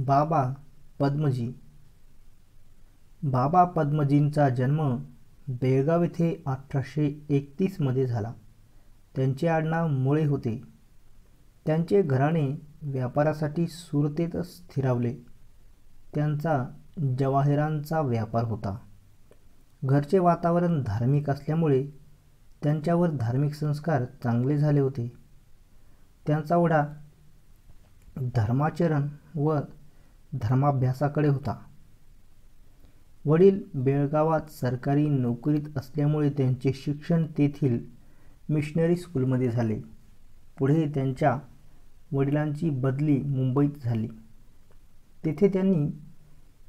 बाबा पद्मजी. बाबा पद्मजींचा जन्म बेळगाव येथे 1831 मध्ये झाला. त्यांचे आडनाव मुळे होते. त्यांचे घराणे व्यापारासाठी सुरतेत स्थिरावले. त्यांचा जवाहिरांचा व्यापार होता. घरचे वातावरण धार्मिक असल्यामुळे त्यांच्यावर धार्मिक संस्कार चांगले झाले होते. त्यांचा ओढा धर्माचरण व धर्माभ्यासाकडे होता. वडील बेळगावात सरकारी नोकरीत असल्यामुळे त्यांचे शिक्षण तेथील मिशनरी स्कूलमध्ये झाले. पुढे त्यांच्या वडिलांची बदली मुंबईत झाली. तेथे त्यांनी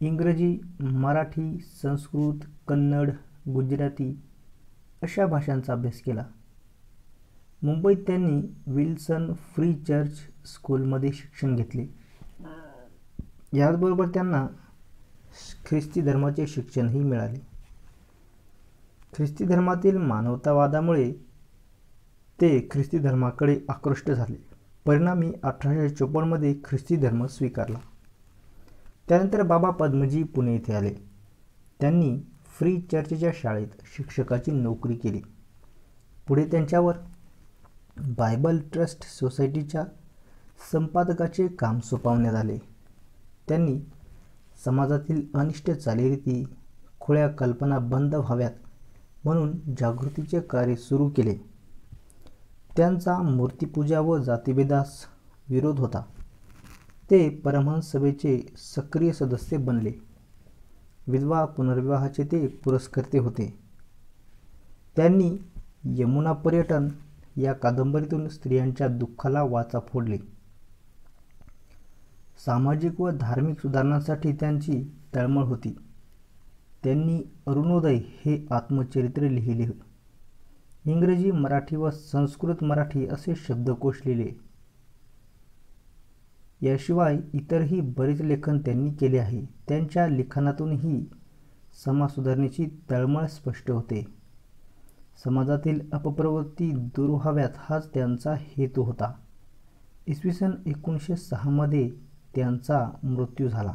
इंग्रजी, मराठी, संस्कृत, कन्नड, गुजराती अशा भाषांचा अभ्यास केला. मुंबईत त्यांनी विल्सन फ्री चर्च स्कूलमध्ये शिक्षण घेतले. याचबरोबर त्यांना ख्रिस्ती धर्माचे शिक्षणही मिळाले. ख्रिस्ती धर्मातील मानवतावादामुळे ते ख्रिस्ती धर्माकडे आकृष्ट झाले. परिणामी 1854 मध्ये ख्रिस्ती धर्म स्वीकारला. त्यानंतर बाबा पद्मजी पुणे येथे आले. त्यांनी फ्री चर्चच्या शाळेत शिक्षकाची नोकरी केली. पुढे त्यांच्यावर बायबल ट्रस्ट सोसायटीच्या संपादकाचे काम सोपवण्यात आले. त्यांनी समाजातील अनिष्ट चालीरीती, खुळ्या कल्पना बंद व्हाव्यात म्हणून जागृतीचे कार्य सुरू केले. त्यांचा मूर्तिपूजा व जातिभेदास विरोध होता. ते परमहंस सभेचे सक्रिय सदस्य बनले. विधवा पुनर्विवाहाचे ते पुरस्कर्ते होते. त्यांनी यमुना पर्यटन या कादंबरीतून स्त्रियांच्या दुःखाला वाचा फोडली. सामाजिक व धार्मिक सुधारणांसाठी त्यांची तळमळ होती. त्यांनी अरुणोदय हे आत्मचरित्र लिहिले. इंग्रजी, मराठी व संस्कृत मराठी असे शब्दकोश लिहिले. याशिवाय इतरही बरेच लेखन त्यांनी केले आहे. त्यांच्या लिखाणातूनही समाज सुधारणेची तळमळ स्पष्ट होते. समाजातील अपप्रवृत्ती दूर व्हाव्यात हाच त्यांचा हेतू होता. इसवी सन 1906 मध्ये त्यांचा मृत्यू झाला.